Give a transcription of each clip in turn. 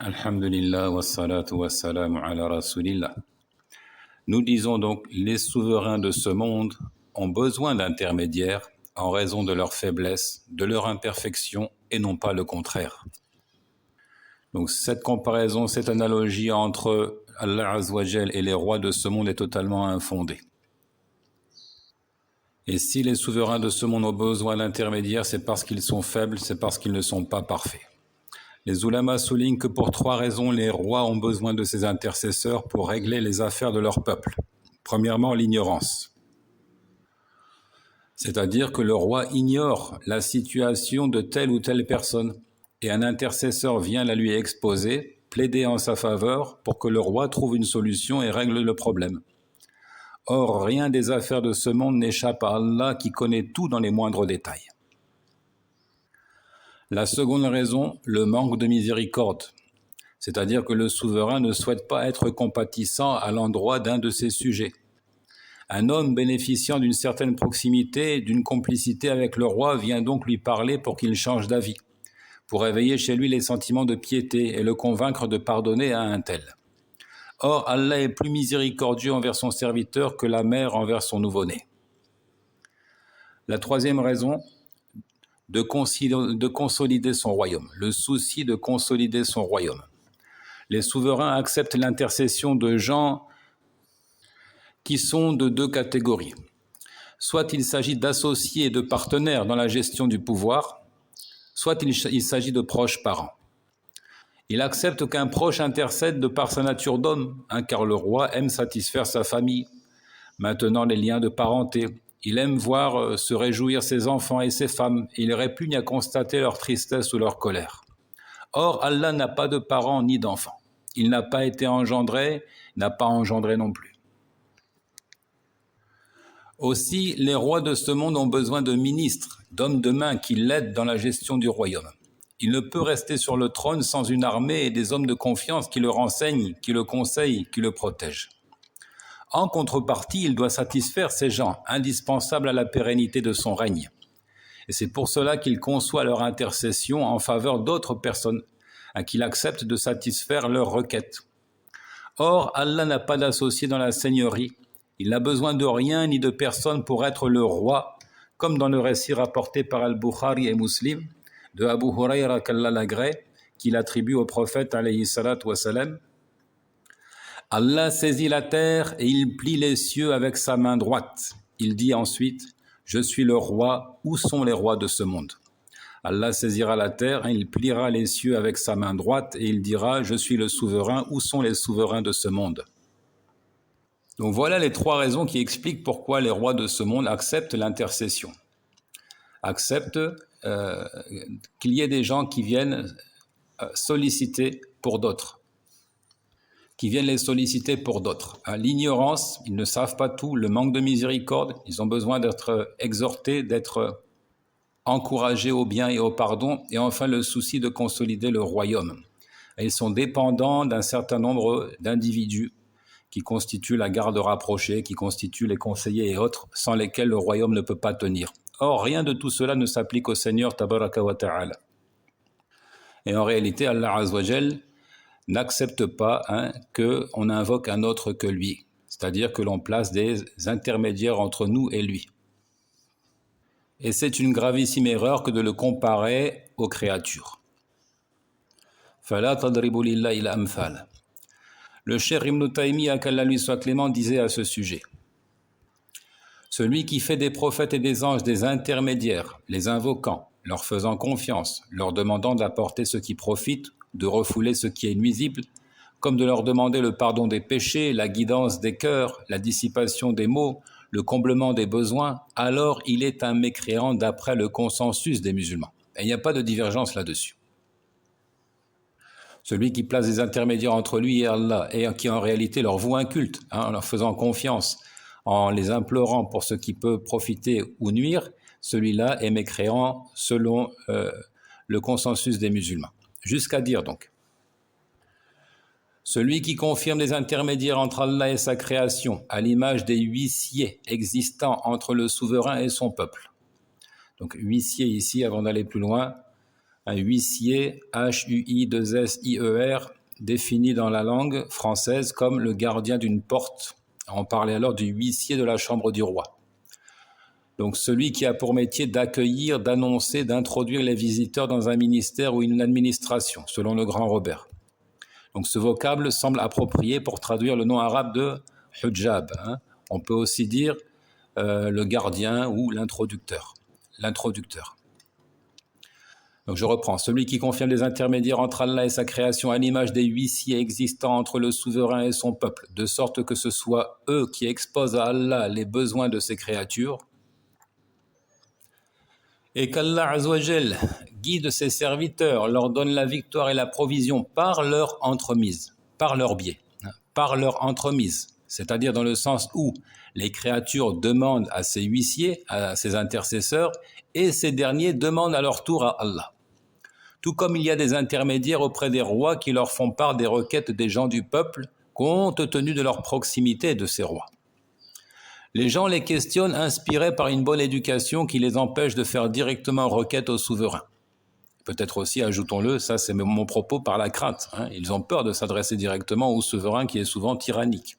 Alhamdulillah wa salatu wa salam ala rasulillah. Nous disons donc, les souverains de ce monde ont besoin d'intermédiaires en raison de leur faiblesse, de leur imperfection et non pas le contraire. Donc cette comparaison, cette analogie entre Allah Azza wa Jal et les rois de ce monde est totalement infondée. Et si les souverains de ce monde ont besoin d'intermédiaires, c'est parce qu'ils sont faibles, c'est parce qu'ils ne sont pas parfaits. Les oulémas soulignent que pour trois raisons, les rois ont besoin de ces intercesseurs pour régler les affaires de leur peuple. Premièrement, l'ignorance. C'est-à-dire que le roi ignore la situation de telle ou telle personne et un intercesseur vient la lui exposer, plaider en sa faveur pour que le roi trouve une solution et règle le problème. Or, rien des affaires de ce monde n'échappe à Allah qui connaît tout dans les moindres détails. La seconde raison, le manque de miséricorde. C'est-à-dire que le souverain ne souhaite pas être compatissant à l'endroit d'un de ses sujets. Un homme bénéficiant d'une certaine proximité, d'une complicité avec le roi vient donc lui parler pour qu'il change d'avis, pour éveiller chez lui les sentiments de piété et le convaincre de pardonner à un tel. Or, Allah est plus miséricordieux envers son serviteur que la mère envers son nouveau-né. La troisième raison, de consolider son royaume, le souci de consolider son royaume. Les souverains acceptent l'intercession de gens qui sont de deux catégories. Soit il s'agit d'associés et de partenaires dans la gestion du pouvoir, soit il s'agit de proches parents. Il accepte qu'un proche intercède de par sa nature d'homme, car le roi aime satisfaire sa famille. Maintenant, les liens de parenté. Il aime voir se réjouir ses enfants et ses femmes. Il répugne à constater leur tristesse ou leur colère. Or, Allah n'a pas de parents ni d'enfants. Il n'a pas été engendré, n'a pas engendré non plus. Aussi, les rois de ce monde ont besoin de ministres, d'hommes de main qui l'aident dans la gestion du royaume. Il ne peut rester sur le trône sans une armée et des hommes de confiance qui le renseignent, qui le conseillent, qui le protègent. En contrepartie, il doit satisfaire ces gens, indispensables à la pérennité de son règne. Et c'est pour cela qu'il conçoit leur intercession en faveur d'autres personnes, à qui il accepte de satisfaire leurs requêtes. Or, Allah n'a pas d'associé dans la seigneurie. Il n'a besoin de rien ni de personne pour être le roi, comme dans le récit rapporté par Al-Bukhari et Muslim, de Abu Hurayra qu'Allah l'agrée, qu'il attribue au prophète alayhi salatu wa salam. Allah saisit la terre et il plie les cieux avec sa main droite. Il dit ensuite, « Je suis le roi, où sont les rois de ce monde ?» Allah saisira la terre et il pliera les cieux avec sa main droite et il dira, « Je suis le souverain, où sont les souverains de ce monde ?» Donc voilà les trois raisons qui expliquent pourquoi les rois de ce monde acceptent l'intercession. Acceptent qu'il y ait des gens qui viennent solliciter pour d'autres. Qui viennent les solliciter pour d'autres. L'ignorance, ils ne savent pas tout, le manque de miséricorde, ils ont besoin d'être exhortés, d'être encouragés au bien et au pardon, et enfin le souci de consolider le royaume. Et ils sont dépendants d'un certain nombre d'individus qui constituent la garde rapprochée, qui constituent les conseillers et autres, sans lesquels le royaume ne peut pas tenir. Or, rien de tout cela ne s'applique au Seigneur Tabaraka wa Ta'ala. Et en réalité, Allah Azza wa Jal n'accepte pas qu'on invoque un autre que lui, c'est-à-dire que l'on place des intermédiaires entre nous et lui. Et c'est une gravissime erreur que de le comparer aux créatures. فَلَا تَضْرِبُوا لِلَّهِ الْأَمْثَالَ. Le Cheikh Ibn Taymiyyah, qu'Allah lui soit clément, disait à ce sujet, celui qui fait des prophètes et des anges des intermédiaires, les invoquant, leur faisant confiance, leur demandant d'apporter ce qui profite, de refouler ce qui est nuisible, comme de leur demander le pardon des péchés, la guidance des cœurs, la dissipation des maux, le comblement des besoins, alors il est un mécréant d'après le consensus des musulmans. Et il n'y a pas de divergence là-dessus. Celui qui place des intermédiaires entre lui et Allah, et qui en réalité leur voue un culte, en leur faisant confiance, en les implorant pour ce qui peut profiter ou nuire, celui-là est mécréant selon le consensus des musulmans. Jusqu'à dire donc, celui qui confirme les intermédiaires entre Allah et sa création, à l'image des huissiers existants entre le souverain et son peuple. Donc huissier ici, avant d'aller plus loin, Un huissier, H-U-I-2-S-I-E-R, défini dans la langue française comme le gardien d'une porte. On parlait alors du huissier de la chambre du roi. Donc celui qui a pour métier d'accueillir, d'annoncer, d'introduire les visiteurs dans un ministère ou une administration, selon le grand Robert. Donc ce vocable semble approprié pour traduire le nom arabe de hujab. On peut aussi dire le gardien ou l'introducteur. Donc je reprends. Celui qui confirme les intermédiaires entre Allah et sa création à l'image des huissiers existants entre le souverain et son peuple, de sorte que ce soit eux qui exposent à Allah les besoins de ses créatures, et qu'Allah Azzawajal guide ses serviteurs, leur donne la victoire et la provision par leur entremise, par leur biais, par leur entremise, c'est-à-dire dans le sens où les créatures demandent à ces huissiers, à ces intercesseurs, et ces derniers demandent à leur tour à Allah. Tout comme il y a des intermédiaires auprès des rois qui leur font part des requêtes des gens du peuple, compte tenu de leur proximité de ces rois. Les gens les questionnent inspirés par une bonne éducation qui les empêche de faire directement requête au souverain. Peut-être aussi, ajoutons-le, ça c'est mon propos, par la crainte. Ils ont peur de s'adresser directement au souverain qui est souvent tyrannique.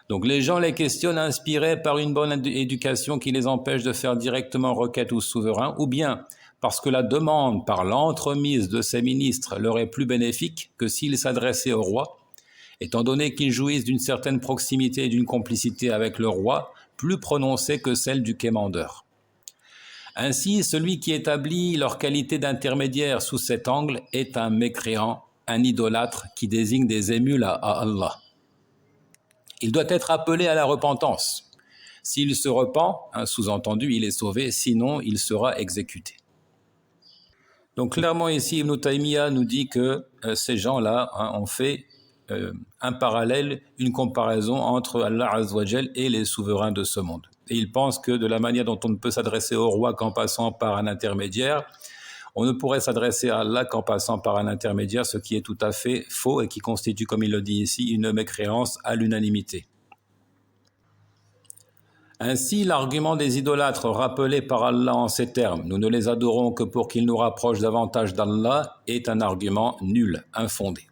Donc les gens les questionnent inspirés par une bonne éducation qui les empêche de faire directement requête au souverain, ou bien parce que la demande par l'entremise de ces ministres leur est plus bénéfique que s'ils s'adressaient au roi, étant donné qu'ils jouissent d'une certaine proximité et d'une complicité avec le roi, plus prononcée que celle du quémandeur. Ainsi, celui qui établit leur qualité d'intermédiaire sous cet angle est un mécréant, un idolâtre qui désigne des émules à Allah. Il doit être appelé à la repentance. S'il se repent, sous-entendu, il est sauvé, sinon il sera exécuté. Donc clairement ici, Ibn Taymiyyah nous dit que ces gens-là ont fait un parallèle, une comparaison entre Allah Azzawajal et les souverains de ce monde. Et ils pensent que de la manière dont on ne peut s'adresser au roi qu'en passant par un intermédiaire, on ne pourrait s'adresser à Allah qu'en passant par un intermédiaire, ce qui est tout à fait faux et qui constitue, comme il le dit ici, une mécréance à l'unanimité. Ainsi, l'argument des idolâtres rappelé par Allah en ces termes, nous ne les adorons que pour qu'ils nous rapprochent davantage d'Allah, est un argument nul, infondé.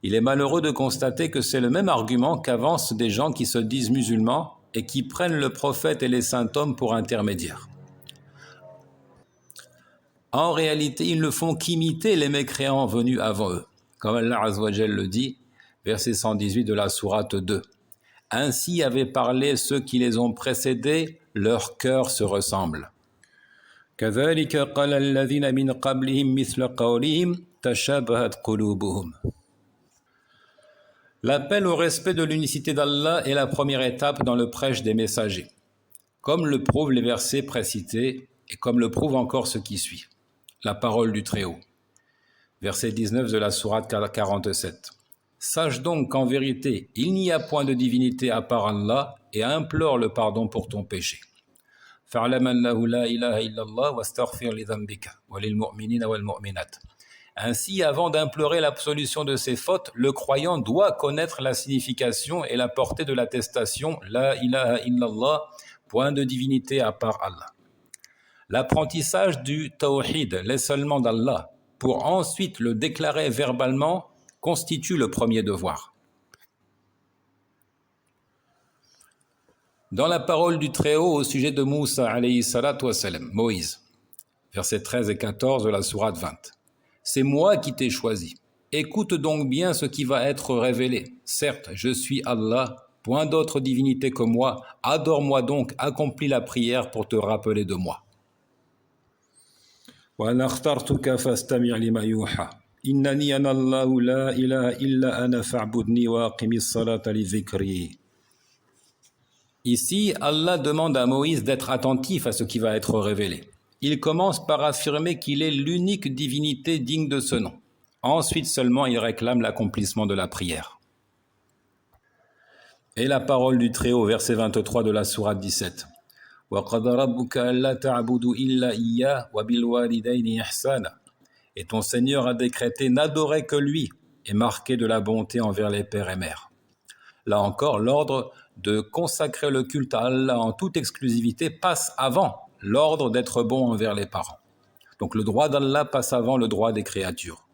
Il est malheureux de constater que c'est le même argument qu'avancent des gens qui se disent musulmans et qui prennent le prophète et les saints hommes pour intermédiaires. En réalité, ils ne font qu'imiter les mécréants venus avant eux. Comme Allah Azzawajal le dit, verset 118 de la sourate 2. Ainsi avaient parlé ceux qui les ont précédés, leurs cœurs se ressemblent. كذلك قال الذين من قبلهم مثل قولهم تشابهت قلوبهم. L'appel au respect de l'unicité d'Allah est la première étape dans le prêche des messagers, comme le prouvent les versets précités et comme le prouve encore ce qui suit. La parole du Très-Haut. Verset 19 de la sourate 47. Sache donc qu'en vérité, il n'y a point de divinité à part Allah et implore le pardon pour ton péché. فَاعْلَمْ أَنَّهُ لَا إِلَهَ إِلَّا اللَّهُ وَاسْتَغْفِرْ لِذَنبِكَ وَلِلْمُؤْمِنِينَ وَالْمُؤْمِنَاتِ. Ainsi, avant d'implorer l'absolution de ses fautes, le croyant doit connaître la signification et la portée de l'attestation « La ilaha illallah », point de divinité à part Allah. L'apprentissage du tawhid, l'esseulement d'Allah, pour ensuite le déclarer verbalement, constitue le premier devoir. Dans la parole du Très-Haut au sujet de Moussa, alayhi salatu wassalam, Moïse, versets 13 et 14 de la sourate 20. C'est moi qui t'ai choisi. Écoute donc bien ce qui va être révélé. Certes, je suis Allah, point d'autre divinité que moi. Adore-moi donc, accomplis la prière pour te rappeler de moi. وَأَنَا اخْتَرْتُكَ فَاسْتَمِعْ لِمَا يُوحَى إِنَّنِي أَنَا اللَّهُ لَا إِلَهَ إِلَّا أَنَا فَاعْبُدْنِي وَأَقِمِ الصَّلَاةَ لِذِكْرِي. Ici, Allah demande à Moïse d'être attentif à ce qui va être révélé. Il commence par affirmer qu'il est l'unique divinité digne de ce nom. Ensuite seulement, il réclame l'accomplissement de la prière. Et la parole du Très-Haut, verset 23 de la sourate 17. وَقَضَى رَبُّكَ أَلَّا تَعْبُدُوا إِلَّا إِيَّاهُ وَبِالْوَالِدَيْنِ إِحْسَانًا. Et ton Seigneur a décrété n'adorer que lui et marquer de la bonté envers les pères et mères. Là encore, l'ordre de consacrer le culte à Allah en toute exclusivité passe avant l'ordre d'être bon envers les parents. Donc le droit d'Allah passe avant le droit des créatures.